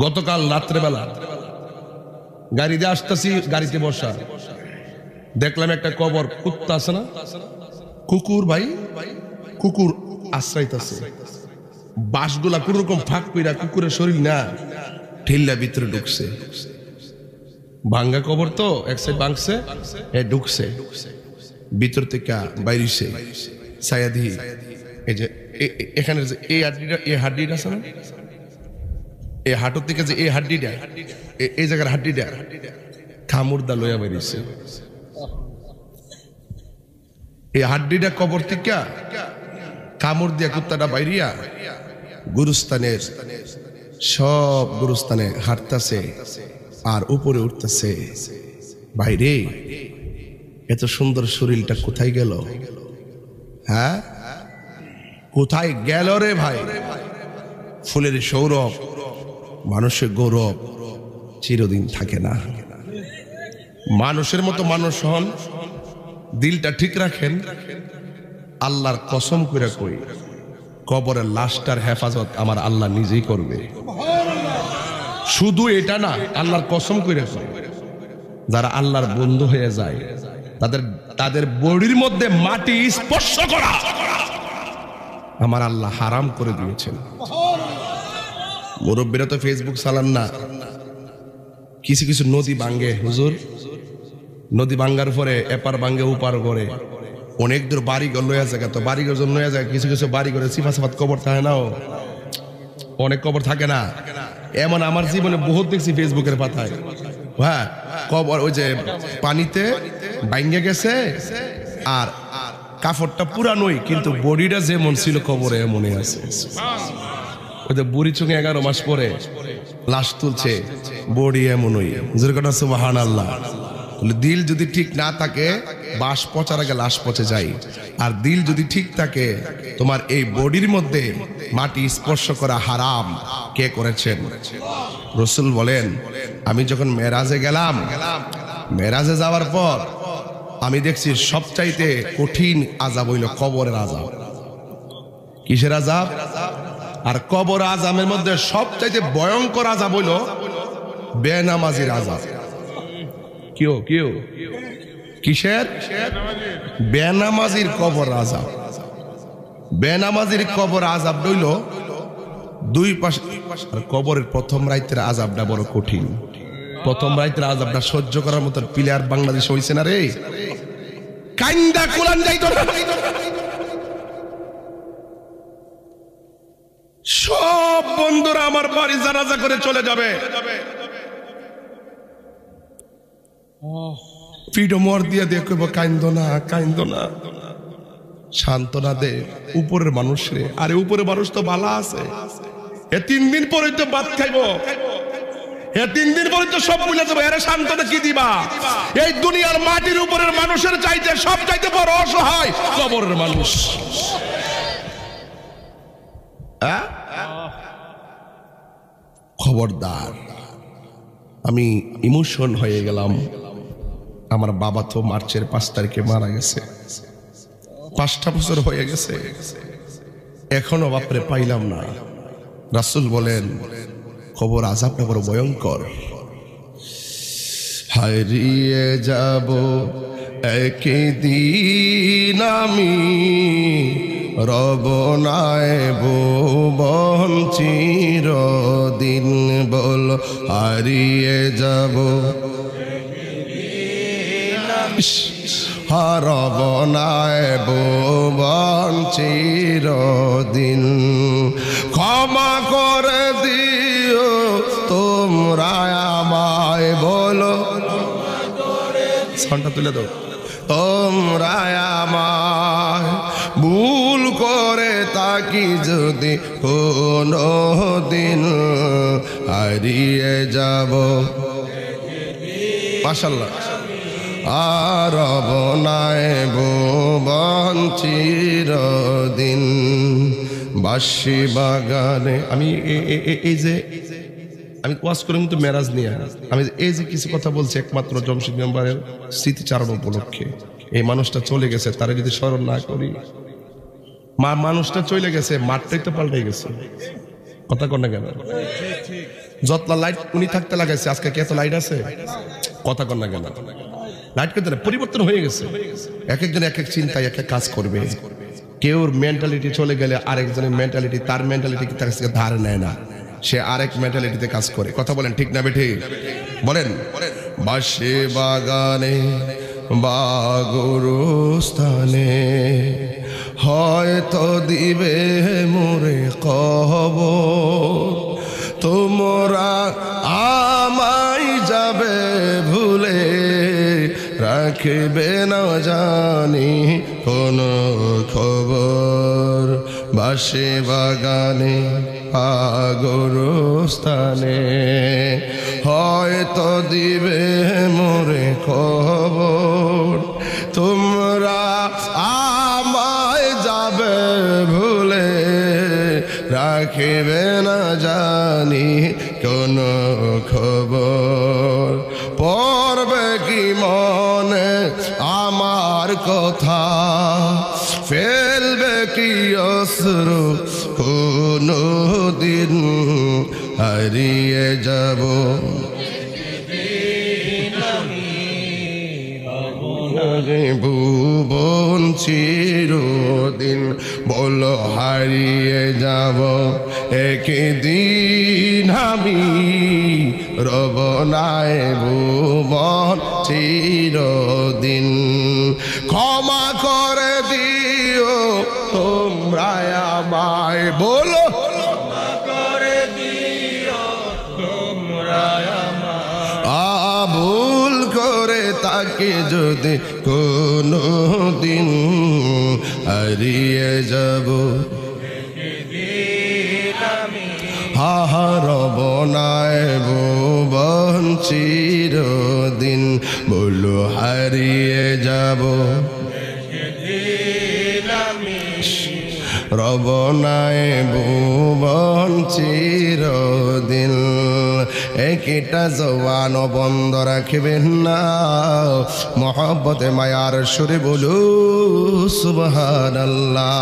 গতকাল রাত্রেবেলা গাড়িতে আসতেছি, গাড়িতে বসা দেখলাম একটা কবর, কুত্তা আছে না, কুকুর ভাই, কুকুর আশ্রাইতেছে, বাঁশগুলা কোন রকম ফাঁক কইরা কুকুরের শরীর না ঢিল্লা ভিতরে ঢুকছে। ভাঙ্গা কবর তো এক সাইড ভাঙছে, ঢুকছে ভিতর থেকে বাইরিছে সায়াদি। এই যে এখানে যে এই হাড্ডিটা আছে না, এই হাঁটুর থেকে যে এই হাড্ডিটা, এই জায়গার হাড্ডিটা খামুরদা লইয়া বেরিয়েছে। এই হাড্ডিটা কবর থেকে কামড় দিয়া কুত্তাটা বাইরিয়া গুরুস্থানের সব গুরুস্থানে হাঁটতেছে আর উপরে উঠতেছে। বাইরে এত সুন্দর শরীরটা কোথায় গেল? হ্যাঁ, কোথায় গেল রে ভাই? ফুলের সৌরভ, মানুষের গৌরব চিরদিন থাকে না। মানুষের মতো মানুষ হন, দিলটা ঠিক রাখেন। আল্লাহর কসম করে কই, কবরের লাশটার হেফাজত আমার আল্লাহ নিজেই করবে। শুধু এটা না, আল্লাহর কসম করে কই, যারা আল্লাহর বন্ধু হয়ে যায় তাদের বডির মধ্যে মাটি স্পর্শ করা আমার আল্লাহ হারাম করে দিয়েছেন। মুরব্বীরা তো ফেসবুক চালান না, কিছু কিছু নদী ভাঙ্গে, হুজুর নদী ভাঙ্গার পরে এপার ভাঙ্গে উপার করে অনেক দূর বাড়িঘর লইয়া যায়, তো বাড়িঘর জন্য লইয়া যায়। কিছু কিছু বাড়ি করে সিফা সাফাত কবর থাকে না, অনেক কবর থাকে না। এমন আমার জীবনে বহুত দেখছি ফেসবুকের পাতায়। হ্যাঁ, কবর ওই যে পানিতে ভাঙ্গে গেছে আর কাপড়টা পুরানোই, কিন্তু বডিটা যেমন ছিল কবরে এমনই আছে। ওই যে বুড়ি চুঙে 11 মাস পরে লাশ তুলছে, বডি এমনই। সুবহানাল্লাহ। দিল যদি ঠিক না থাকে, বাঁশ পচার আগে লাশ পচে যায়। আর দিল যদি ঠিক থাকে, তোমার এই বডির মধ্যে মাটি স্পর্শ করা হারাম। কে করেছেন? রাসূল বলেন, আমি যখন মেরাজে গেলাম, মেরাজে যাওয়ার পর আমি দেখছি সবচাইতে কঠিন আযাব হইল কবরের আযাব। কিসের আযাব? আর কবর আযাবের মধ্যে সবচাইতে ভয়ঙ্কর আযাব হইল বেনামাজির আযাব। কিও কিসের? বেনামাজির কবর আযাব। বেনামাজির কবর আযাব হইল দুই পাশে। কবরের প্রথম রাতের আযাবটা বড় কঠিন। প্রথম রাতের আযাবটা সহ্য করার মতো প্লেয়ার বাংলাদেশ হইছে না রে। কাইন্দা কুলান যাইতো না। সব বন্ধুরা আমার বাড়ি জানাজা করে চলে যাবে, পিঠো মর দিয়ে দিয়ে কইব কাইন্দো না, কাইন্দো না, সান্ত্বনা দে উপরের মানুষরে। আরে উপরের মানুষ তো ভালো আছে, এ 3 দিন পরে তো ভাত খাইবো, এ 3 দিন পরে তো সব ভুলে যাবো। এর সান্ত্বনা কি দিবা? এই দুনিয়ার মাটির উপরের মানুষের চাইতে সব চাইতে বড় অসহায় কবরের মানুষ। খবরদার। আমি ইমোশন হয়ে গেলাম। আমার বাবা তো মার্চের 5 তারিখে মারা গেছে, 5টা বছর হয়ে গেছে, এখনো বাপরে পাইলাম না। রাসূল বলেন, কবর আযাবটা বড় ভয়ঙ্কর। হারিয়ে যাব একদিন আমি, রব নাই ভুবন চিরদিন। বল হারিয়ে যাব, রব নাই ভুবন চিরদিন। ক্ষমা করে দিও তোমরা আমায়, বলো সাউন্ডটা তুলে দাও। তোমরা আমায় ভুল করে তাকি যদি কোনো দিন, হারিয়ে যাব। মাশাআল্লাহ। আর বনায় ভুবন চিরদিন। বাঁশি বাগানে আমি এই যে আমি ওয়াজ করি কিন্তু মেরাজ নিয়ে, আমি এই যে কিছু কথা বলছি একমাত্র জমশেদ মেম্বারের স্মৃতিচারণ উপলক্ষে। এই মানুষটা চলে গেছে, তারা যদি স্মরণ না করি, মানুষটা চলে গেছে, মাঠটাই তো পাল্টে গেছে। কথা কর না কেন? যতলা লাইট উনি থাকতে লাগাইছে, আজকে কি এত লাইট আছে? কথা কন না কেন? লাইট কিন্তু পরিবর্তন হয়ে গেছে। এক একজন এক এক চিন্তায় এক এক কাজ করবে। কেউর মেন্টালিটি চলে গেলে আরেকজনের মেন্টালিটি, তার মেন্টালিটি তার কাছে ধার নেয় না, সে আরেক মেন্টালিটিতে কাজ করে। কথা বলেন ঠিক না বেঠি? বলেন। বাসে বাগানে বা গোরস্থানে হয়তো দিবে মোরে কবর, তোমরা আমায় যাবে ভুলে, রাখবে না জানি কোন খবর। বাসে বাগানে গোরস্থানে হয়তো দিবে মোরে খবর, তোমরা আমায় যাবে ভুলে, রাখিবে না জানি কোন খবর। পড়বে কি মনে আমার কথা, ফেলবে কি অশ্রু কোনো দিন, হারিয়ে যাব ভুবন চিরদিন। বলো হারিয়ে যাব একদিন আমি, রব নাই ভুবন চিরদিন। ক্ষমা করে দিও তোমরা আমায়, বলো ভুল করে তাকে যদি কোনো দিন, হারিয়ে যাব হারব নাই ভুবন চিরদিন। বলো হারিয়ে যাব রব নাই ভুবন চিরদিন। একটা জওয়ান বন্ধ রাখবেন না, মহব্বতে মায়ার সুরে বলু সুবহানাল্লাহ।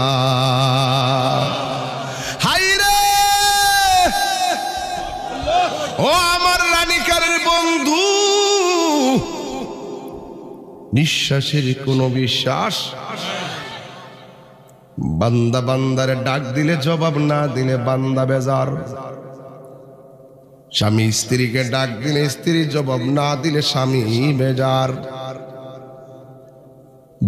হায়রে ও আমার রানিকারের বন্ধু, নিঃশ্বাসের কোনো বিশ্বাস, বান্দা বান্দারে ডাক দিলে জবাব না দিলে বান্দা বেজার, স্বামী স্ত্রীকে ডাক দিলে স্ত্রী জবাব না দিলে স্বামী বেজার,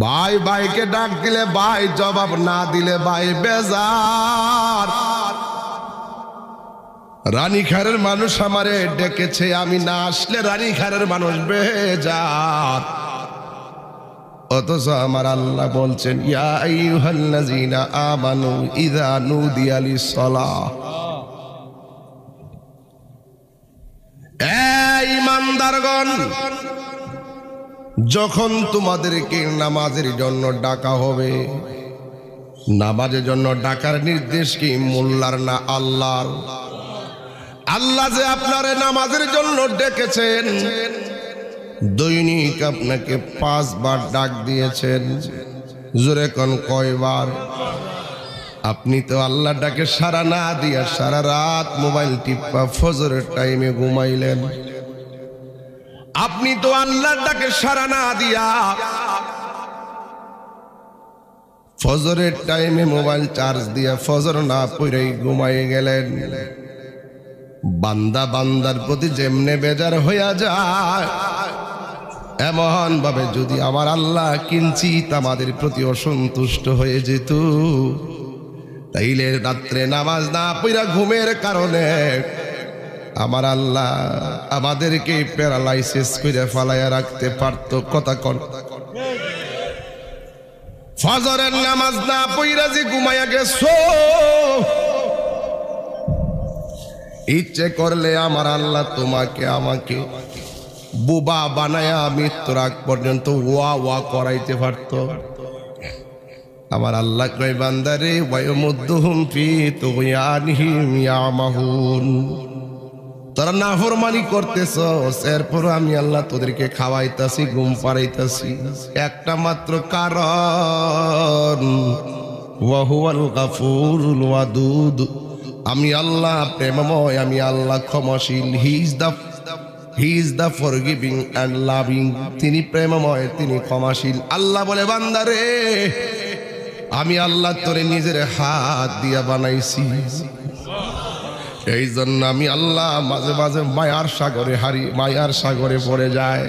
ভাই ভাইকে ডাক দিলে ভাই জবাব না দিলে ভাই বেজার। রানীখারের মানুষ আমারে ডেকেছে, আমি না আসলে রানীখারের মানুষ বেজার। অথচ আমার আল্লাহ বলছেন, ইয়া আইয়ুহাল্লাযীনা আমানু ইযা নুদিয়া লিস-সালাহ, এই ঈমানদারগণ, যখন তোমাদেরকে নামাজের জন্য ডাকা হবে, নামাজের জন্য ডাকার নির্দেশ কি মোল্লার না আল্লাহর? আল্লাহ যে আপনারে নামাজের জন্য ডেকেছেন, দৈনিক আপনাকে 5 বার ডাক দিয়েছেন, জোরে কোন কয়বার? আপনি তো আল্লাহ ডাকে সারা না দিয়া সারা রাত মোবাইল টিপা ফজরের টাইমে ঘুমাইলেন। আপনি তো আল্লাহর ডাকে সারা না দিয়া ফজরের টাইমে মোবাইল চার্জ দিয়া ফজর না পড়েই ঘুমাই গেলেন। বান্দা বান্দার প্রতি যেমনে বেজার হইয়া যায়, এমন ভাবে যদি আমার আল্লাহ কিঞ্চিত আমাদের প্রতি অসন্তুষ্ট হয়ে যেত, তাইলে রাত্রে নামাজ না পড়া ঘুমের কারণে আমার আল্লাহ আমাদেরকে প্যারালাইসিস করে ফালাইয়া রাখতে পারত। কথা কন, ফজরের নামাজ না পড়া যে ঘুমাইয়া গেছো, ইচ্ছে করলে আমার আল্লাহ তোমাকে আমাকে বুবা বানায়া মৃত্যুর আগ পর্যন্ত ওয়া ওয়া করাইতে পারত। আমার আল্লাহ কয়, বান্দারে ওয়ায়ুমুদ্দুহুম ফি তুগয়ানিহিম ইয়ামাহুন, তোরা নাফরমানি করতেছস, এরপর আমি আল্লাহ তোদেরকে খাওয়াইতাছি, ঘুম পাড়াইতাছি, একটা মাত্র কারণ, ওয়া হুয়াল গাফুরুল ওয়াদুদ, আমি আল্লাহ প্রেমময়, আমি আল্লাহ ক্ষমাশীল। He is the forgiving and loving. তিনি প্রেমময়, তিনি ক্ষমাশীল। আল্লাহ বলে বান্দারে আমি আল্লাহ তোরে নিজের হাত দিয়া বানাইছি, এই জন্য আমি আল্লাহ মাঝে মাঝে মায়ার সাগরে মায়ার সাগরে পড়ে যায়।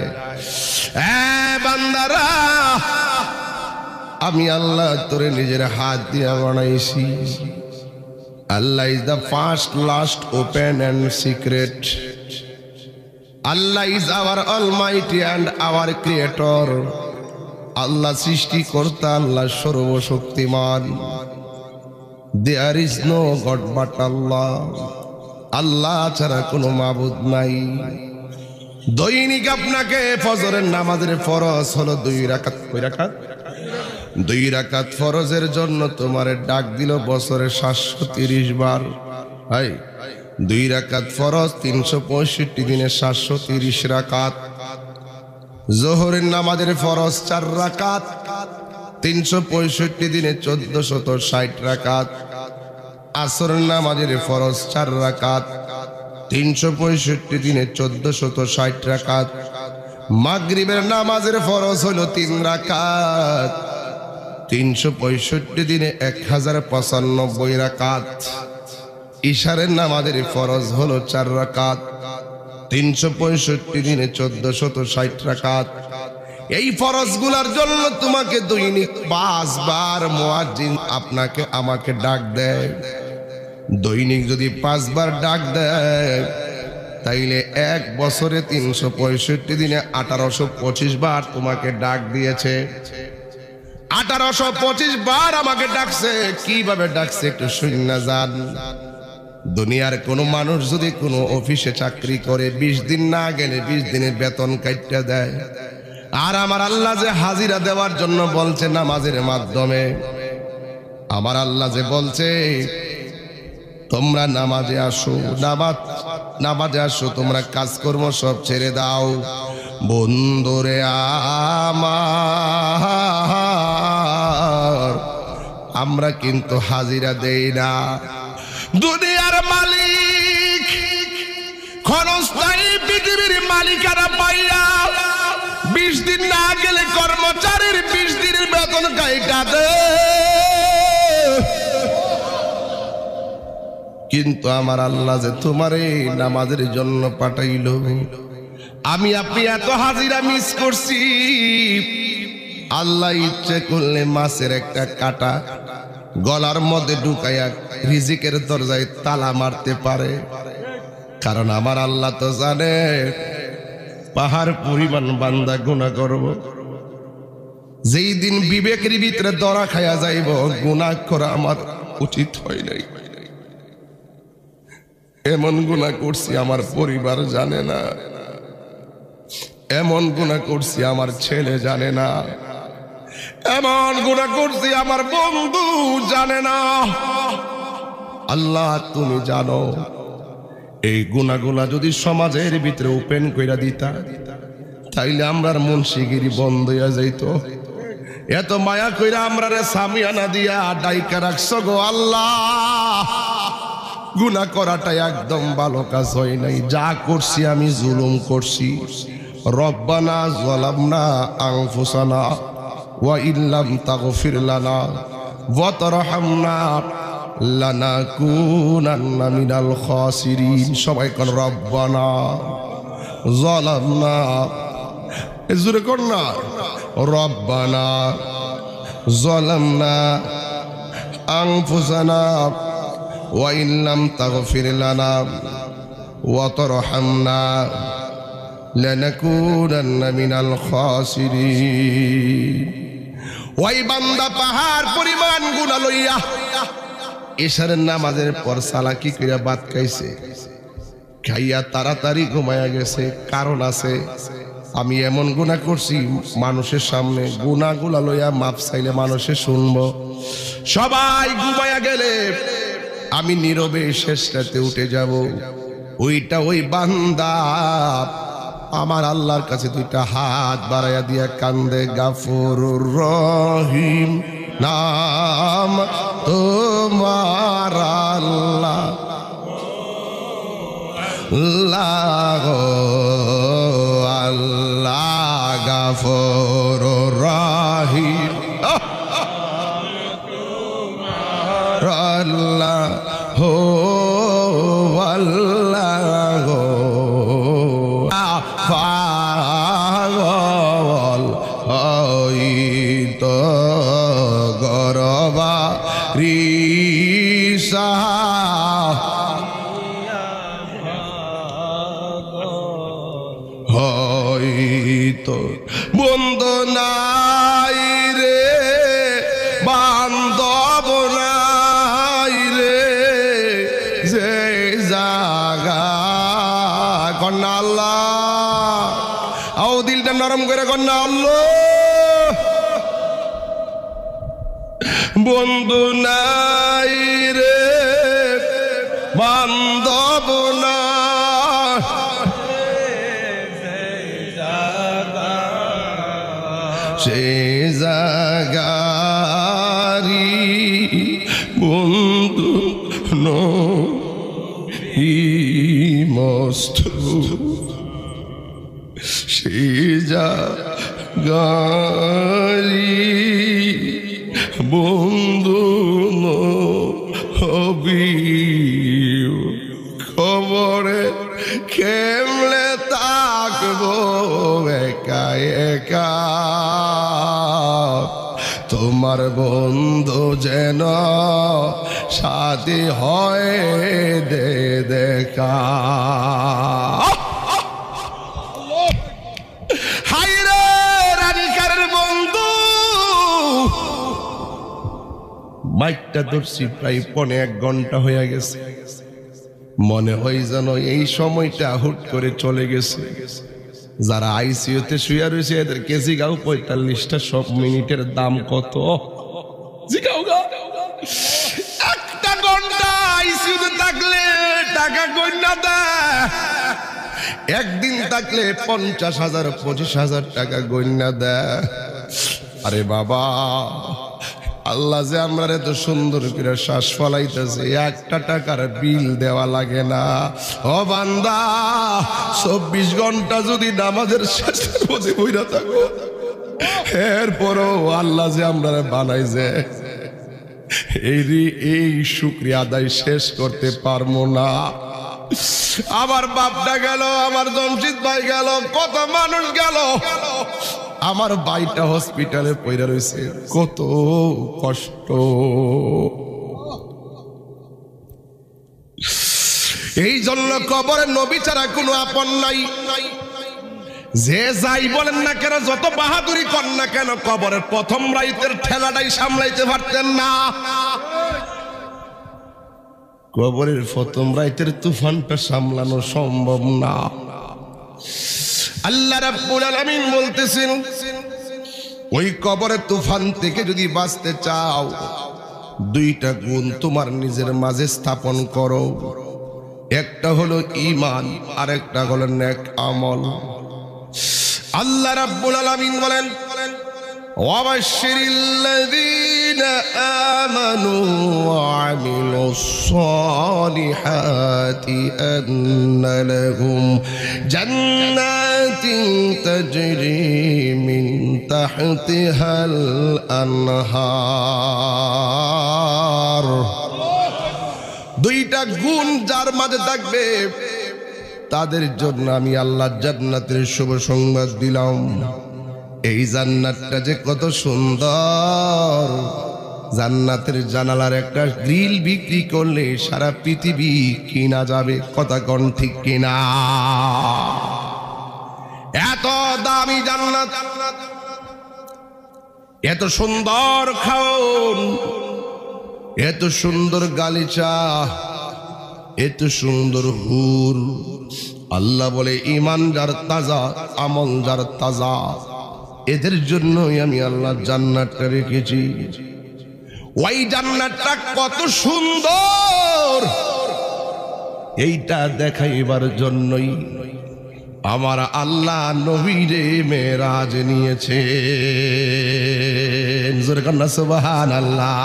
বান্দারা আমি আল্লাহ তোরে নিজের হাত দিয়া বানাইছি। Allah is the first, last, open and secret. Allah is our almighty and our creator. আল্লাহ সৃষ্টিকর্তা, আল্লাহ সর্বশক্তিমান। There is no god but Allah. আল্লাহ ছাড়া কোনো মাবুদ নাই। দৈনিক আপনাকে ফজরের নামাজের ফরজ হলো 2 রাকাত। কয় রাকাত? 2 রাকাত ফরজের জন্য তোমারে ডাক দিল বছরে 730 বার। 2 রাকাত ফরজ 365 দিনে 730 রাকাত। জোহরের নামাজের ফরজ 4 রাকাত 365 দিনে 1460 রাকাত। আসরের নামাজের ফরজ 4 রাকাত 365 দিনে 1460 রাকাত। মাগরিবের নামাজের ফরজ হলো 3 রাকাত 365 দিনে 1095 রাকাত। ইশারের নামাজের ফরজ হলো 4 রাকাত 365 দিনে 1460 রাকাত। এই ফরজগুলোর জন্য তোমাকে দৈনিক 5 বার মুয়াজ্জিন আপনাকে আমাকে ডাক দেয়। দৈনিক যদি 5 বার ডাক দেয় তাইলে 1 বছরে 365 দিনে 1825 বার তোমাকে ডাক দিয়েছে। 1825 বার আমাকে ডাকছে। কিভাবে ডাকছে একটু শুনে যান। দুনিয়ার কোন মানুষ যদি কোনো অফিসে চাকরি করে 20 দিন না গেলে 20 দিনের বেতন কাইটা দেয়। আর আমার আল্লাহ যে হাজিরা দেওয়ার জন্য বলছে নামাজের মাধ্যমে, আমার আল্লাহ যে বলছে তোমরা নামাজে আসো, নামাজে আসো, তোমরা কাজকর্ম সব ছেড়ে দাও। বন্ধুরে আমার আমরা কিন্তু হাজিরা দেই না। দুনিয়ার মালিক ক্ষণস্থায়ী পৃথিবীর মালিকানা পাইয়া 20 দিন না গেলে কর্মচারীর 20 দিনের বেতন কাইটা দেয়। কিন্তু আমার আল্লাহ যে তোমারে নামাজের জন্য পাঠাইল, আমি আপনি এত হাজিরা মিস করছি। আল্লাহ ইচ্ছে করলে মাছের একটা কাঁটা গলার মধ্যে ঢুকাইয়া রিজিকের দরজায় তালা মারতে পারে। কারণ আমার আল্লাহ তো জানে পাহাড় পরিমাণ বান্দা গুনাহ করব। যেই দিন বিবেকের ভিতরে দরা খাইয়া যাইব গুনাহ করা আমার উচিত হয় নাই, এমন গুনাহ করছি আমার পরিবার জানে না, এমন গুনাহ করছি আমার ছেলে জানে না, এমন গুনাহ করছি আমার বন্ধু জানে না। আল্লাহ তুমি জানো। এই গুনাহগুলা যদি সমাজের ভিতরে ওপেন কইরা দিতা তাইলে আমরার মুন্সিগিরি বন্ধ হইয়া যাইত। এত মায়া কইরা আমরারে সামিয়ানা দিয়া ডাইকা রাখছো গো আল্লাহ। গুনাহ করাটা একদম ভালো কাজ হয় নাই। যা করছি আমি জুলুম করছি। রব্বানা যালামনা আনফুসানা ওয়া ইল্লাম তাগফির লানা ওয়া তারহামনা লানাকুনান্না মিনাল খাসিরিন। সবাই কোন রব্বানা যালামনা, জোরে কোন না, রব্বানা যালামনা আনফুসানা ওয়া ইল্লাম তাগফির লানা ওয়া তারহামনা লানাকুনান্না মিনাল খাসিরিন। ওই বান্দা পাহাড় পরিমাণ গুনাহ লইয়া এশারের নামাজের পর সালাকি কইরা ভাত খাইছে, খাইয়া তাড়াতাড়ি ঘুমায়া গেছে। কারণ আছে, আমি এমন গুনাহ করছি মানুষের সামনে গুনাহগুলা লইয়া মাপ চাইলে মানুষে শুনবো। সবাই ঘুমায়া গেলে আমি নীরবে শেষ রাতে উঠে যাব। ওইটা ওই বান্দা আমার আল্লাহর কাছে 2টা হাত বাড়াইয়া দিয়া কান্দে। গাফুরুর রহিম নাম তোমার আল্লাহ। আল্লাহ আল্লাহ গাফুরুর রহিম আল্লাহ হো আল্লাহ পাগল হইতো গরবা রিসা হইতো বন্ধু নাই রে বান্ধব নাই রে যে জাগা কন্যা আল্লাহ আও দিলটা নরম করে কন্যা আল্লাহ বন্ধু নাই রে বান্ধব না সে জাগারি বন্ধু মস্ত সে জাগারি বন্ধু হবি খবরে কেমলে থাকবো একা একা তোমার বন্ধু যেন সাথী হয় দে দেখা হাইরে রানিকারের বন্ধু মাইকটা ধরছি প্রায় 1.5 ঘন্টা হয়ে গেছে মনে হয় যেন এই সময়টা হুট করে চলে গেছে যারা আইসিইউতে শুয়ে রয়েছে এদেরকে জিগাও 45টা সব মিনিটের দাম কত জিগাও গা একটা ঘন্টা আইসিইউতে থাকলে টাকা গন্যা দেয় একদিন থাকলে 50,000 25,000 টাকা গন্যা দেয় আরে বাবা আল্লাহ যে আমরা এত সুন্দর করে শ্বাস ফলাইতেছে একটা টাকার বিল দেওয়া লাগে না ও বান্দা 24 ঘন্টা যদি নামাজের শেষের মধ্যে বইরা থাকো এরপরও আল্লাহ যে আমরা বানাইছে এই শুকরিয়া আদায় শেষ করতে পারবো না আমার বাপটা গেল আমার জমশিদ ভাই গেল কত মানুষ গেল আমার ভাইটা হসপিটালে পড়ে রয়েছে কত কষ্ট এই জন্য কবরে নবী ছাড়া কোনো আপন নাই যে যাই বলেন না কেন যত বাহাদুরি কর না কেন কবরের প্রথম রাইতের ঠেলাটাই সামলাইতে পারতেন না কবরের প্রথম রাইতের তুফানটা সামলানো সম্ভব না আল্লাহ রাব্বুল আলামিন বলতেছেন ওই কবরের তুফান থেকে যদি বাঁচতে চাও দুইটা গুণ তোমার নিজের মাঝে স্থাপন করো একটা হলো ঈমান আর একটা হলো নেক আমল আল্লাহ রাব্বুল আলামিন বলেন ওয়াবাশশিরিল্লাযীনা আমানু ওয়া আমিলুস সালিহাতি আন্না লাহুম জান্নাতিন তাজরি মিন তাহতিহাল আনহার দুইটা গুণ যার মাঝে থাকবে তাদের জন্য আমি আল্লাহ জান্নাতের শুভ সংবাদ দিলাম এই জান্নাতটা যে কত সুন্দর জান্নাতের জানালার একটা গ্রিল বিক্রি করলে সারা পৃথিবী কিনা যাবে কথা কোন ঠিক কিনা এত দামি জান্নাত এত সুন্দর খাওন এত সুন্দর গালিচা এত সুন্দর হুর আল্লাহ বলে ঈমান যার তাজা আমল যার তাজা এদের জন্যই আমি আল্লাহ জান্নাতটা রেখেছি ওই জান্নাতটা কত সুন্দর এইটা দেখাইবার জন্যই আমার আল্লাহ নবীরে মেরাজ নিয়েছে জোরে কন্না সুবহানাল্লাহ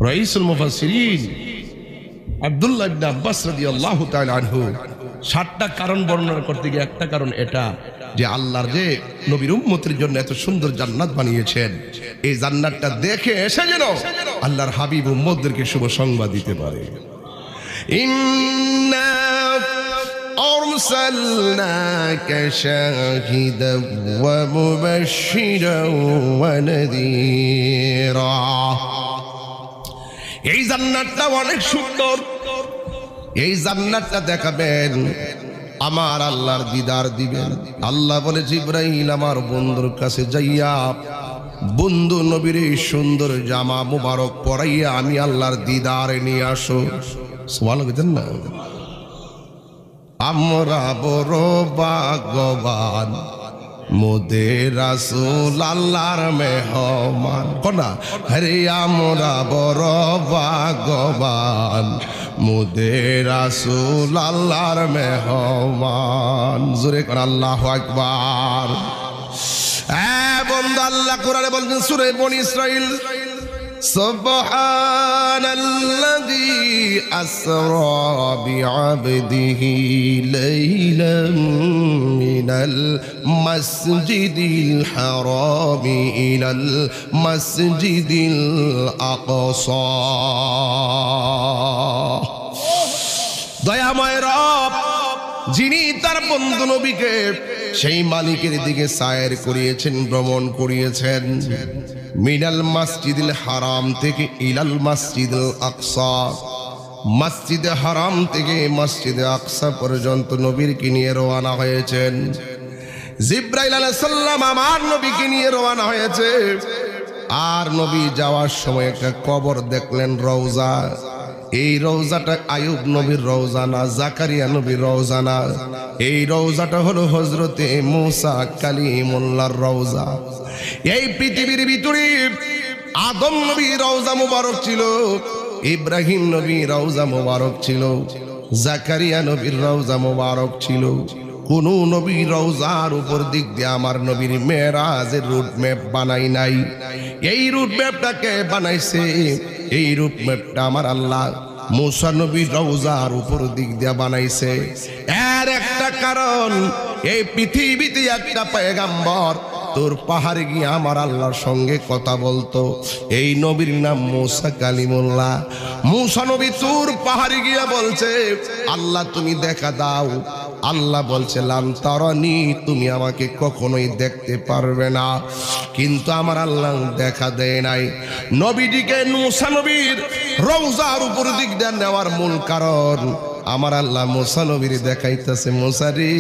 রাইসুল মুফাসসিরিন আব্দুল্লাহ ইবনে আব্বাস রাদিয়াল্লাহু তাআলা আনহু 7টা কারণ বর্ণনা করতে গিয়ে একটা কারণ এটা যে আল্লাহর যে নবীর উম্মতের জন্য এত সুন্দর জান্নাত বানিয়েছেন, এই জান্নাতটা দেখে এসে যেন আল্লাহর হাবিব উম্মতদেরকে শুভ সংবাদ দিতে পারে। ইন্না আরসালনাকা শাহিদান ওয়া মুবাশশিরান ওয়া নাযীরা। এই জান্নাতটা অনেক সুন্দর, এই জান্নাতটা দেখাবেন, আমার আল্লাহর দিদার দিবেন। আল্লাহ বলে জিবরাইল আমার বন্ধুর কাছে যাইয়া বন্ধু নবীর এই সুন্দর জামা মুবারক পরাইয়া আমি আল্লাহর দিদারে নিয়ে আসো। সুবহানাল্লাহ না, আমরা বড় ভাগ্যবান মোদের রাসূল আল্লাহর মেহমান। কোনা হরে আমরা বড় ভাগ্যবান মোদের রাসূল আল্লাহর মেহমান। জোরে কোন আল্লাহু আকবার। বন্ধু আল্লাহ কোরআনে বলছেন সূরা বনী ইসরাঈল, সুবহানাল্লাযী আসরা বিআবদিহি লাইলাম মিনাল মাসজিদিল হারামি ইলাল মাসজিদিল আকসা। দয়াময় রব যিনি তার বন্ধু নবীকে সেই মালিকের দিকে সায়ের করিয়েছেন, ভ্রমণ করিয়েছেন, মিনাল মসজিদুল হারাম থেকে ইলাল মসজিদুল আকসা, মসজিদে হারাম থেকে মসজিদে আকসা পর্যন্ত নবীকে নিয়ে রওনা হয়েছেন। জিবরাইল আলাইহিস সালাম আমার নবীকে নিয়ে রওনা হয়েছে। আর নবী যাওয়ার সময় একটা কবর দেখলেন, রওজা। এই রওজাটা আয়ুব নবীর রওজা না, জাকারিয়া নবীর রওজা না, এই রওজাটা হলো হযরতে মূসা কালিমুল্লাহর রওজা। এই পৃথিবীর ভিতরে আদম নবীর রওজা মুবারক ছিল, ইব্রাহিম নবীর রওজা মুবারক ছিল, জাকারিয়া নবীর রওজা মুবারক ছিল। কোন নবীর রওজার উপর দিক দিয়ে আমার নবীর মেরাজের রুট ম্যাপ বানাই নাই। এই রুট ম্যাপটাকে বানাইছে, এই রুট ম্যাপটা আমার আল্লাহ মূসা নবীর রওজার উপর দিক দিয়ে বানাইছে। এর একটা কারণ, এই পৃথিবীতে একটা পয়গম্বর তোর পাহাড়ে গিয়ে আমার আল্লাহর সঙ্গে কথা বলতো, এই নবীর নাম মূসা কালিমুল্লাহ। মূসা নবী তোর পাহাড়ে গিয়ে বলছে আল্লাহ তুমি দেখা দাও। আল্লাহ বলছে লান তারানি, তুমি আমাকে কখনোই দেখতে পারবে না। কিন্তু আমার আল্লাহ দেখা দেয় নাই। নবীজিকে মূসা নবীর রওজার উপর দিক দিয়ে নেওয়ার মূল কারণ আমার আল্লাহ মূসা নবীর দেখাইতেছে, মূসা রে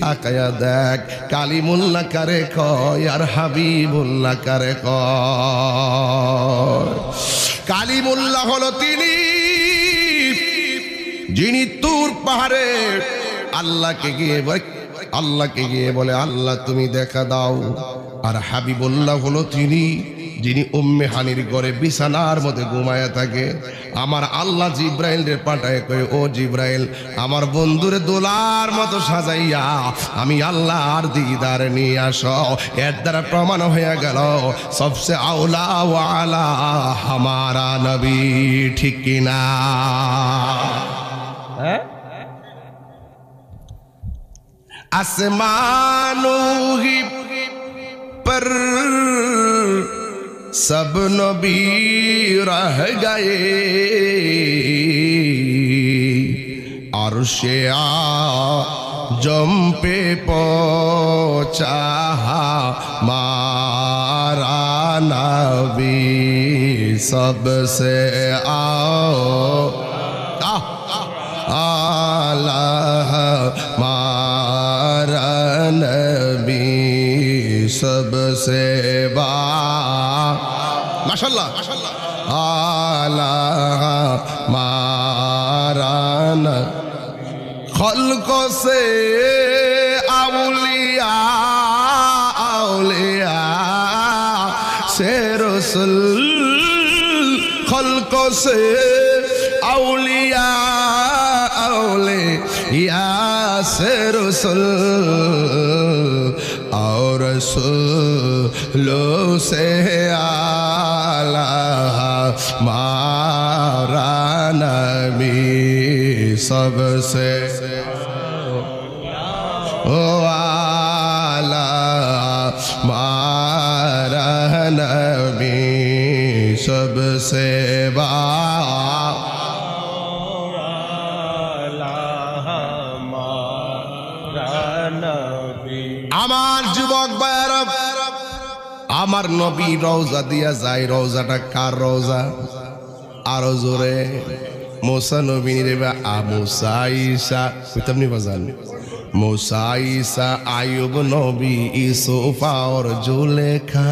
তাকায়া দেখ কালিমুল্লাহ কারে কয় আর হাবিবুল্লাহ কারে কয়। কালিমুল্লাহ হলো তিনি যিনি তুর পাহাড়ে আল্লাহকে গিয়ে বলে আল্লাহ তুমি দেখা দাও। আর হাবিবুল্লাহ হলো তিনি যিনি উম্মে হানির ঘরে বিছানার মধ্যে ঘুমায়া থাকে। আমার আল্লাহ জিব্রাইলের পাঠায় কয় ও জিব্রাইল আমার বন্ধুরে দোলার মতো সাজাইয়া আমি আল্লাহর দিদার নিয়ে আসো। এর দ্বারা প্রমাণ হয়ে গেল সবসে আউলা ওয়ালা হামারা নবী, ঠিক কিনা? আসমানো ही पर सब नबी रह गए, अर्शे आज़म पे पहुंचा हमारा नबी सबसे आला हमारा नबी सबसे माशाल्लाह आला मारान खल्को से औलिया औलिया से रसूल, खल्को से औलिया औलिया से रसूल और रसूलों से आला नबी सबसे ओ आला मारा नबी सबसे আমার যুবক ভাইরা আমার নবী রওজা দিয়া যায় রওজাটা কার রওজা আরো জোরে মুসা নবী রে মুসা ঈসা কইতামনি বাজান মুসা ঈসা আইয়ুব নবী ইউসুফ আর জুলেখা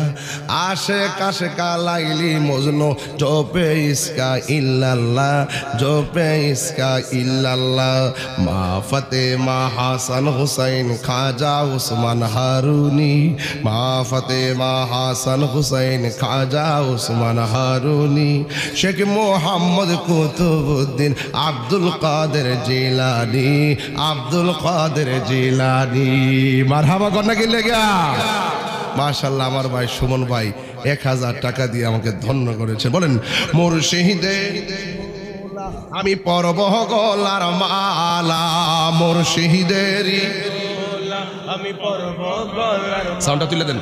আশিক আশিকা লাইলি মজনু জপে ইসকা ইল্লাল্লাহ জপে ইসকা ইল্লাল্লাহ মা ফাতেমা হাসান হুসাইন খাজা উসমান হারুনি মা ফাতেমা হাসান হুসাইন খাজা উসমান হারুনি শেখ মোহাম্মদ কুতুবউদ্দিন আব্দুল কাদের জিলানী আব্দুল কাদের জিলানী মারহাবা করনা কি লেগা মাশাআল্লাহ আমার ভাই সুমন ভাই 1000 টাকা দিয়ে আমাকে ধন্য করেছে বলেন মুর্শিদে আমি পরব গলার মালা মুর্শিদেরই আমি পরব গলার সাউন্ডটা তুলে দেন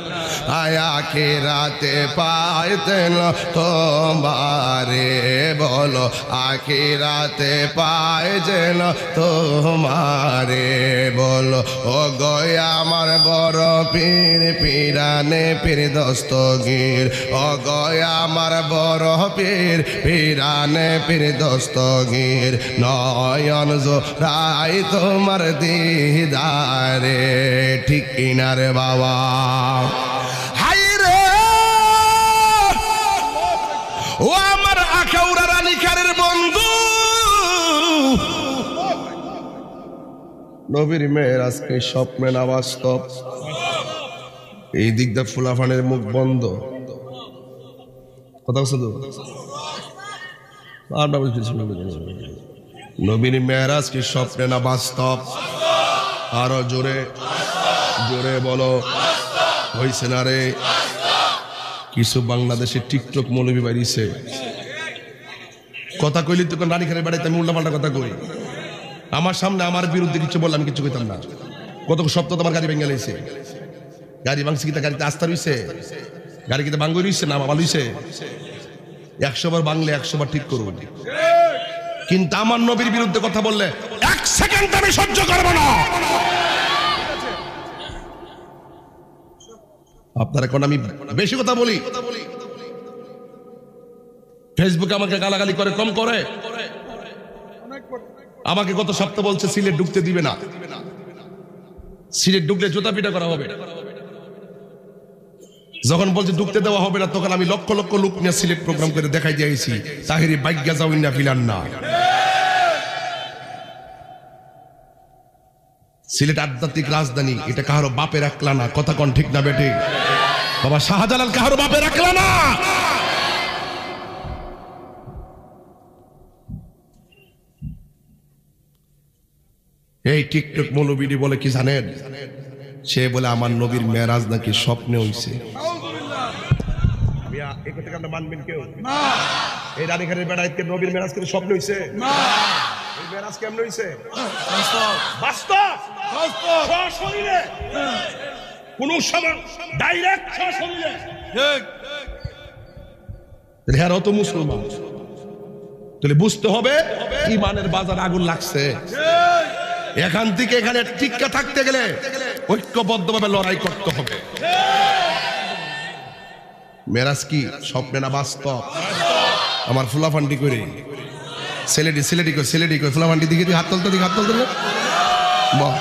আয়া আখিরাতে পাইতেন তোমারে বলো আখিরাতে পাইতেন তোমারে বলো ও গয়া আমার বড় পীর পিরানে পীর দস্তগীর ও গয়া আমার বড় পীর পিরানে পীর দস্তগীর নয়ন জোড়াই তোমার দিদারে ঠিক কিনারে বাবা হাই রে ও আমার আখাউড়া রানীখারের বন্ধু নবীর মেয়ের আজকে স্বপ্নে না বাস্তব এই দিক দিয়ে ফুলাফানের মুখ বন্ধ কথা বলছো তো নবীর মেয়ের আজকে স্বপ্নে না বাস্তব আরো জোরে জোরে বলো হইছে না রে কিছু বাংলাদেশে টিকটক মৌলবী বাইরিছে কথা কইলি তো রানীখানের বেড়াইতে আমি উল্টাপাল্টা কথা কই আমার সামনে আমার বিরুদ্ধে কিছু বললাম আমি কিছু কইতাম না কত সপ্তাহ তোমার গাড়ি ভেঙে লাইছে গাড়ি ভাঙছে কিতা গাড়িতে আস্থা রইছে গাড়ি কিতা ভাঙ্গ রইছে না ভালো হইছে 100 বার বাংলা 100 বার ঠিক করুন কিন্তু আমার নবীর বিরুদ্ধে কথা বললে 1 সেকেন্ড আমি সহ্য করব না আপনারা কোন আমি বেশি কথা বলি ফেসবুকে আমাকে গালাগালি করে কম করে আমাকে গত সপ্তাহ বলছে সিলেট ঢুকতে দিবে না সিলেট ঢুকলে জুতা পিটা করা হবে যখন বলছে ঢুকতে দেওয়া হবে না তখন আমি লক্ষ লক্ষ লোক নিয়ে সিলেট প্রোগ্রাম করে দেখাই দিয়েছি তাহিরি বাইজ্ঞা যাও না ফিলান না সিলেট আধ্যাত্মিক রাজধানী এটা কাহারো বাপের একলা না কথা কোন ঠিক না বেঠিক বাবা শাহজালাল কাহারো বাপের একলা না এই টিকটক মৌলবীটি বলে কি জানেন সে বলে আমার নবীর মেরাজ নাকি স্বপ্নে হইছে এই কথা আপনি মানবেন কেউ না এই রানীখানের বেড়াইতে নবীর মেরাজ করে স্বপ্ন হইছে না এই মেরাজ কেমন হইছে বাস্তব বাস্তব বাস্তব সশরীরে কোন সময় ডাইরেক্ট সশরীরে ঠিক তাহলে তো মুসলমান তাহলে বুঝতে হবে ঈমানের বাজার আগুন লাগছে এখান থেকে এখানে টিক্কা থাকতে গেলে ঐক্যবদ্ধভাবে লড়াই করতে হবে মেরাজ কি স্বপ্নে না বাস্তব আমার ফুলাফান্ডি করে সেলেডি সেলেডি করে সেলেডি করে ফুলাফান্ডি দিকে হাত তুলতে দিকে হাত তুলতে বাহ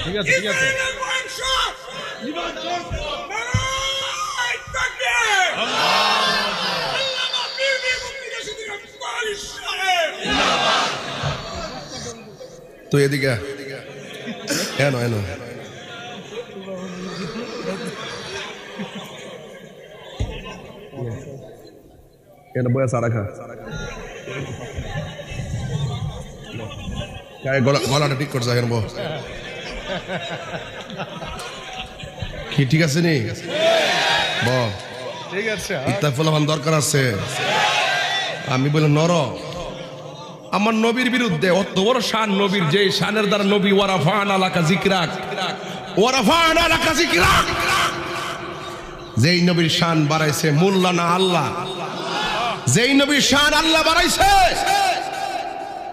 ঠিক আছে ঠিক আছে তো এদিকে এনো এনো এনো বয়া সারা খা গলাটা ঠিক করছে এখন কি ঠিক আছে নি ঠিক আছে ফলাফান দরকার আছে আমি বলে নর আমার নবীর বিরুদ্ধে অত বড় শান নবীর যে শানের দ্বারা নবী ওয়ারাফান আলাকা যিকরাক ওয়ারাফান আলাকা যিকরাক যেই নবীর শান বাড়াইছে মোল্লা না আল্লাহ যেই নবীর শান আল্লাহ বাড়াইছে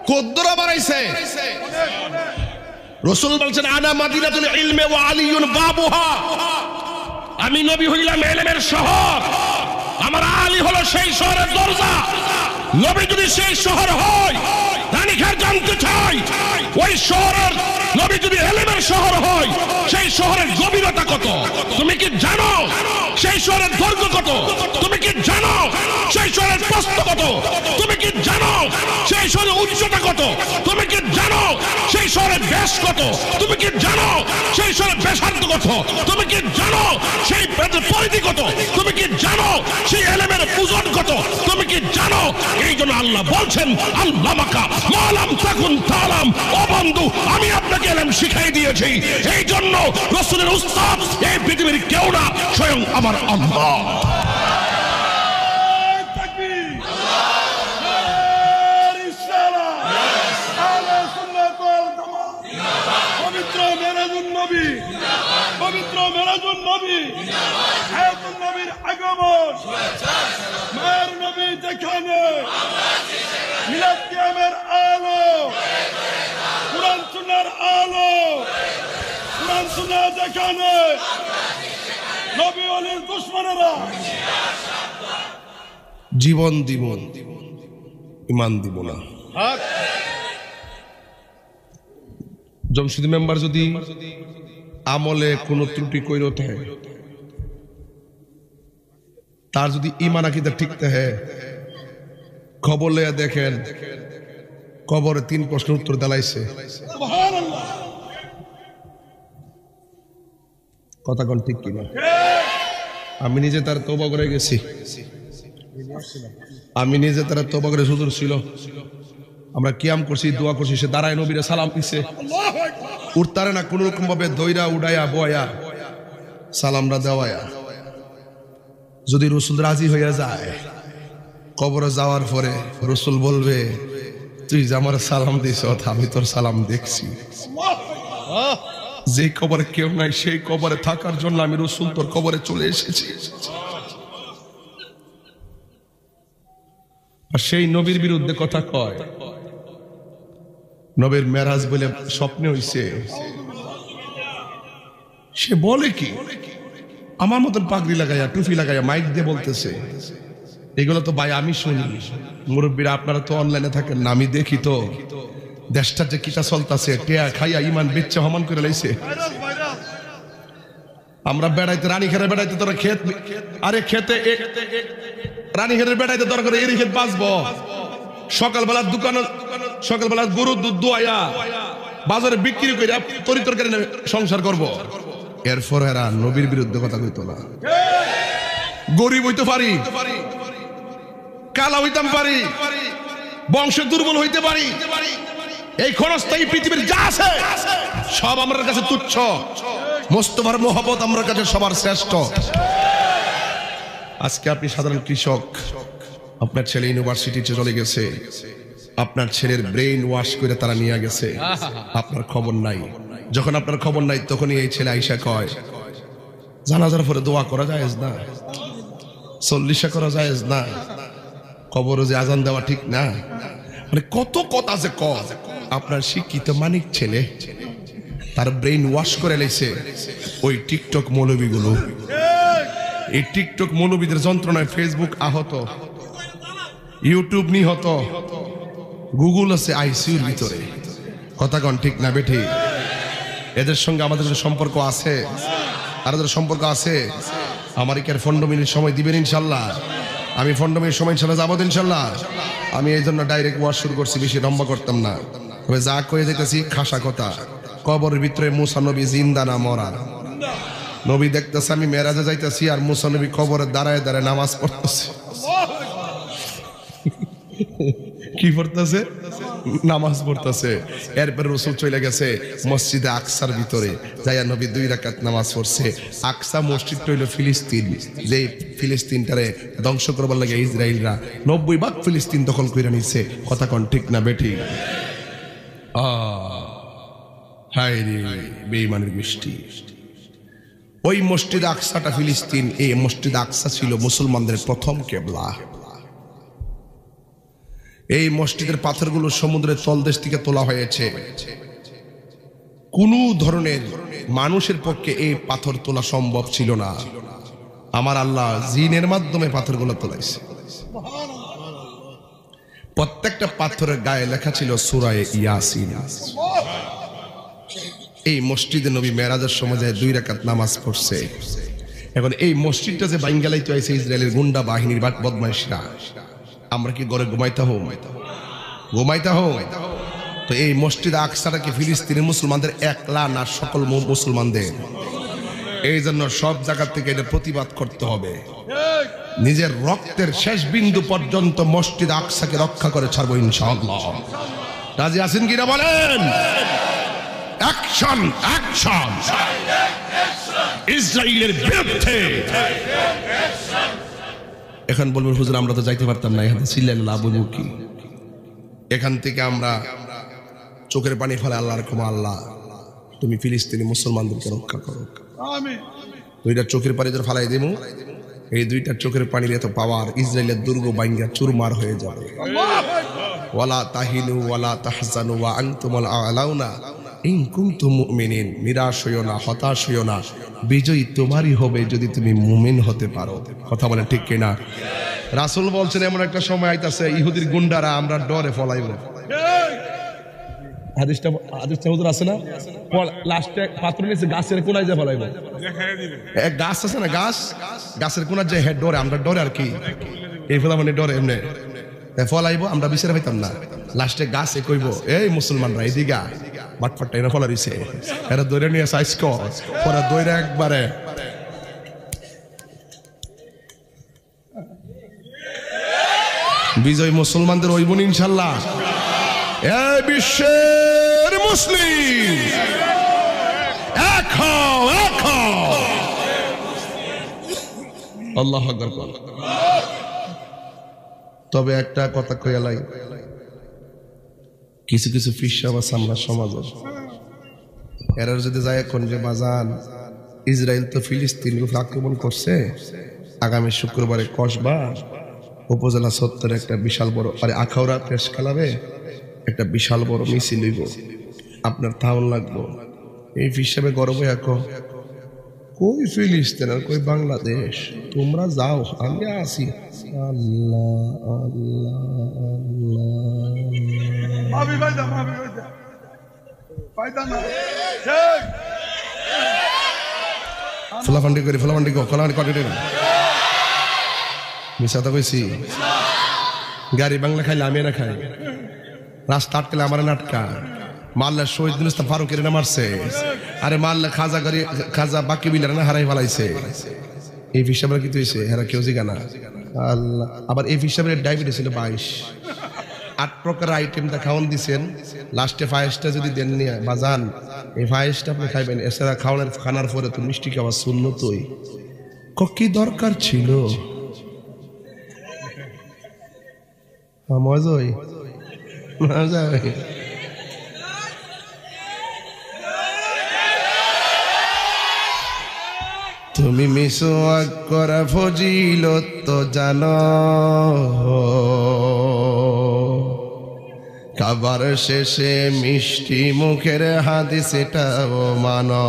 কদ্দুরা বাড়াইছে রাসূল বলেন আনা মাদিনাতুল ইলমি ওয়া আলিয়ুন বাবুহা আমি নবী হইলাম ইলমের শহর আমার আলী হলো সেই শহরের দরজা নবী যদি সেই শহর হয় রানীখার জানতে চাই ওই শহরের নবী যদি ইলমের শহর হয় সেই শহরের গভীরতা কত তুমি কি জানো সেই শহরের দৈর্ঘ্য কত তুমি কি জানো সেই শহরের প্রস্থ কত তুমি কি জানো সেই শহরের উচ্চতা কত তুমি কি জানো সেই শহরের ব্যাস কত তুমি কি জানো সেই শহরের ব্যাসার্ধ কত তুমি কি জানো সেই পরিধি কত তুমি কি জানো সেই ইলমের ওজন কত তুমি কি জানো এই জন্য আল্লাহ বলছেন আল্লামাকা মালাম তাকুন তালাম ও বন্ধু আমি আপনাকে ইলম শিখাই দিয়েছি এই জন্য রাসূলের উস্তাদ এই পৃথিবীর কেউ না স্বয়ং আমার আল্লাহ পবিত্র মেরাজুন নবী হায়াতুন নবীর আগমন মায়ের নবী যেখানে মিলাদ কিয়ামের আলো কুরআন সুন্নাহর আলো কুরআন সুন্নাহ যেখানে নবী ওলির দুশমনেরা জীবন দিব ঈমান দিব না জমশুদি মেম্বার যদি আমলে কোনো ত্রুটি কইরো থাকে তার যদি ঈমান আকীদা ঠিক থাকে খবর লইয়া দেখেন কবরে 3 প্রশ্নের উত্তর দেলাইছে সুবহানাল্লাহ কথা কোন ঠিক কিনা আমি নিজে তার তওবা করে গেছি আমি নিজে তার তওবা করে হুজুর ছিল আমরা কিয়াম করছি দোয়া করছি সে দাঁড়ায় নবীরে সালাম দিছে উঠতারে না কোন রকম ভাবে দইরা উড়াইয়া বয়া সালামরা দেওয়ায়া যদি রাসূল রাজি হইয়া যায় কবরে যাওয়ার পরে রাসূল বলবে তুই যে আমার সালাম দিছ আমি তোর সালাম দেখছি যে কবরে কেউ নাই সেই কবরে থাকার জন্য আমি রাসূল তোর কবরে চলে এসেছি আর সেই নবীর বিরুদ্ধে কথা কয় নবীর মেরাজ বলে স্বপ্নে হইছে সে বলে কি আমার মতন পাগড়ি লাগাইয়া টুপি লাগাইয়া মাইক দিয়ে বলতেছে এগুলো তো ভাই আমি শুনি মুরব্বীরা আপনারা তো অনলাইনে থাকেন না আমি দেখি তো দেশটা যে কিটা চলতেছে টেয়া খাইয়া ইমান বেচ্চা হমান করে লাইছে আমরা বেড়াইতে রানীখারে বেড়াইতে তোরা ক্ষেত আরে খেতে রানীখারে বেড়াইতে দরকার এর ক্ষেত বাঁচবো সকালবেলা দোকানে সকালবেলা গরু দুধ দোয়া বাজারে বিক্রি করে তরি তরকারি সংসার করব এরপর এরা নবীর বিরুদ্ধে কথা কইতো না গরিব হইতে পারি কালা হইতাম পারি বংশে দুর্বল হইতে পারি এই ক্ষণস্থায়ী পৃথিবীর যা আছে সব আমার কাছে তুচ্ছ মোস্তফার মোহাব্বত আমার কাছে সবার শ্রেষ্ঠ আজকে আপনি সাধারণ কৃষক আপনার ছেলে ইউনিভার্সিটিতে চলে গেছে আপনার ছেলের ব্রেইন ওয়াশ করে তারা নিয়ে গেছে আপনার খবর নাই যখন আপনার খবর নাই তখনই এই ছেলে আইসা কয় জানাজার পরে দোয়া করা জায়েজ না চল্লিশা করা জায়েজ না কবরে যে আজান দেওয়া ঠিক না মানে কত কথা আছে আপনার শিক্ষিত মানিক ছেলে তার ব্রেইন ওয়াশ করে লাইছে ওই টিকটক মৌলবীগুলো এই টিকটক মৌলবীদের যন্ত্রণায় ফেসবুক আহত ইউটিউব নিহত গুগল আছে আইসিইউর ভিতরে কথা কোন ঠিক না বেঠি এদের সঙ্গে আমাদের সম্পর্ক আছে আর এদের সম্পর্ক আছে আমার কি আর 15 মিনিট সময় দিবেন ইনশাআল্লাহ আমি 15 মিনিট সময় ইনশাআল্লাহ যাবো ইনশাআল্লাহ আমি এই জন্য ডাইরেক্ট ওয়াজ শুরু করছি বেশি লম্বা করতাম না তবে যা কয়ে যাইতেছি খাসা কথা কবরের ভিতরে মুসা নবী জিন্দা না মরা নবী দেখতেছে আমি মেরাজে যাইতেছি আর মুসা নবী কবরে দাঁড়ায় দাঁড়ায় নামাজ পড়তেছে কি পড়তেছে? নামাজ পড়তেছে। এরপর রাসূল চলে গেছে মসজিদে আকসার ভিতরে, যাইয়া নবী 2 রাকাত নামাজ পড়ছে। আকসা মসজিদটা হইল ফিলিস্তিন, যে ফিলিস্তিনটারে ধ্বংস করবার লাগে ইসরায়েলরা 90% ফিলিস্তিন দখল করে নিছে। কথা কোন ঠিক না বেঠিক? হায় রে বেঈমানের গোষ্ঠী। ওই মসজিদ আকসাটা ফিলিস্তিন, এই মসজিদ আকসা ছিল মুসলমানদের প্রথম কিবলা। এই মসজিদের পাথরগুলো সমুদ্রের তলদেশ থেকে তোলা হয়েছে। কোন ধরনের মানুষের পক্ষে এই পাথর তোলা সম্ভব ছিল না। আমার আল্লাহ জিনের মাধ্যমে পাথরগুলো তোলাইছে। প্রত্যেকটা পাথরের গায়ে লেখা ছিল সূরা ইয়াসিন। এই মসজিদে নবী মেরাজের সময় 2 রাকাত নামাজ পড়ছে। এখন এই মসজিদটা যে বাইঙ্গালাইতে হয়েছে ইসরায়েলের গুন্ডা বাহিনীর বদমাইশরা, আমরা কি ঘরে ঘুমাইতে হোক? তো এই মসজিদ আকসাটা কি ফিলিস্তিনের মুসলমানদের একলা না সকল মুসলমানদের? এই জন্য সব জায়গা থেকে এটা প্রতিবাদ করতে হবে। নিজের রক্তের শেষ বিন্দু পর্যন্ত মসজিদ আকসাকে রক্ষা করে ছাড়বো ইনশাআল্লাহ। রাজি আছেন কিনা বলেন? অ্যাকশন, অ্যাকশন ইসরায়েলের বিরুদ্ধে। এখন বলবেন হুজুর আমরা তো যাইতে পারতাম না, এখানে চিল্লাইলে লাভ হইব কি? এখান থেকে আমরা চোখের পানি ফেলে আল্লাহর ক্ষমা, আল্লাহ তুমি ফিলিস্তিনি মুসলমানদেরকে রক্ষা করো। আমিন। 2টা চোখের পানি ধরে ফালাই দেবো, এই 2টা চোখের পানির এত পাওয়ার, ইসরায়েলের দুর্গ বাইঙ্গা চুরমার হয়ে যাবে। ওয়ালা তাহিনু ওয়ালা তাহজানু ওয়া আনতুমুল আ'লাউনা ইন কুনতুম মুমিনিন। নিরাশ হইও না, হতাশ হইও না, বিজয়ী তোমারই হবে যদি তুমি মুমিন হতে পারো। কথা বলেন ঠিক কিনা? রাসূল বলছেন এমন একটা সময় আইতাছে ইহুদির গুন্ডারা আমরা ডরে ফলাইব। হাদিসটা হুজুর আছে না? লাস্টে পাত্র নিচে গাছের কোনায় যে ফলাইব, এক গাছ আছে না, গাছের কোনায় যে হেড ডরে, আমরা ডরে আর কি, এই ফলা মানে ডরে এমনি ফলাইব, আমরা বিচারে পাইতাম না। লাস্টে গাছে কইব এই মুসলমানরা এদিকে বাটপাটটা এরা ফলা দিছে, এরা দৌড়ে নিয়ে সাইজ কর, পরে দৌড়ে একবারে বিজয় মুসলমানদের হইব ইনশাআল্লাহ। এই বিশ্বের মুসলিম এক হও, এক হও। আল্লাহু আকবার। তবে একটা কথা কইয়ালাই, কিছু কিছু ফিসাব আছে আমরা সমাজে, এরা যদি যায় এখন যে বাজান ইসরায়েল তো ফিলিস্তিনের উপর আক্রমণ করছে, আগামী শুক্রবারে কসবা উপজেলা সত্তরে একটা বিশাল বড় আখাউড়া প্রেস ক্লাবে একটা বিশাল বড় মিছিল হইব, আপনার তাউন লাগবো। এই হিসাবে গর্ব রাখো, কই ফিলিস্তিন আর কই বাংলাদেশ, তোমরা যাও আমি আসি। আল্লাহ আল্লাহ ফলাফান্ডি করি, ফলাফান্ডি করি মিশাতে কইছি। গাড়ি বাংলা খাইলে আমি না খাই, রাস্তা আটকালে আমার নাটকা, মারলে শহীদ ইসলাম ফারুকের না মারছে, আরে মারলে খাজা গাড়ি খাজা বাকি বিলের না হারাই ফেলাইছে। এই হিসাবে কি হয়েছে হেরা কেউ জিগানা আল্লাহ। আবার এই হিসাবে ডায়াবেটিস ছিল 22, 8 প্রকার আইটেমটা খাওয়ান দিছেন, লাস্টে ফায়েসটা যদি দেন নিয়ে বাজান এই ফায়েসটা আপনি খাইবেন, এছাড়া খানার পরে তো মিষ্টি খাওয়া সুন্নতই। কি দরকার ছিল? মজাই মজাই। তুমি মিসওয়াক করা ফজিলত তো জানো, খাবার শেষে মিষ্টি মুখের হাদিস এটাও মানো,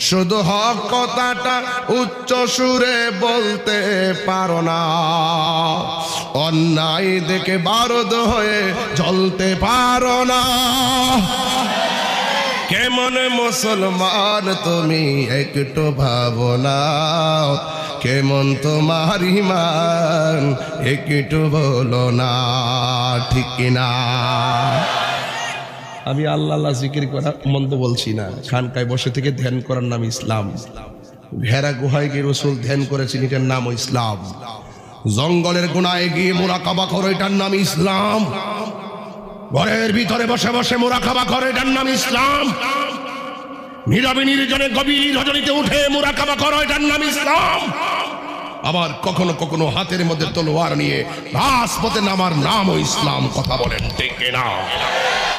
শুধু হক কথাটা উচ্চ সুরে বলতে পারো না, অন্যায় দেখে বারদ হয়ে জ্বলতে পারো না। কেমন মুসলমান তুমি একটু ভাবো না, কেমন তোমার ঈমান একটু বলো না, ঠিক কিনা? আমি আল্লাহ আল্লাহ জিকির করা মন্দ বলছি না, খানকায় বসে থেকে ধ্যান করার নাম ইসলাম। ভেড়া গুহায় গিয়ে রসুল ধ্যান করেছেন, এটার নাম ইসলাম। জঙ্গলের গোনায় গিয়ে মুরাকাবা করো, এটার নাম ইসলাম। ঘরের ভিতরে বসে বসে মুরাকাবা করো, এটার নাম ইসলাম। নীরবে নির্জনে গভীর রজনীতে উঠে মুরাকাবা করো, এটার নাম ইসলাম। আবার কখনো কখনো হাতের মধ্যে তলোয়ার নিয়ে রাজপথে নামার নামও ইসলাম। কথা বলেন ঠিক কিনা?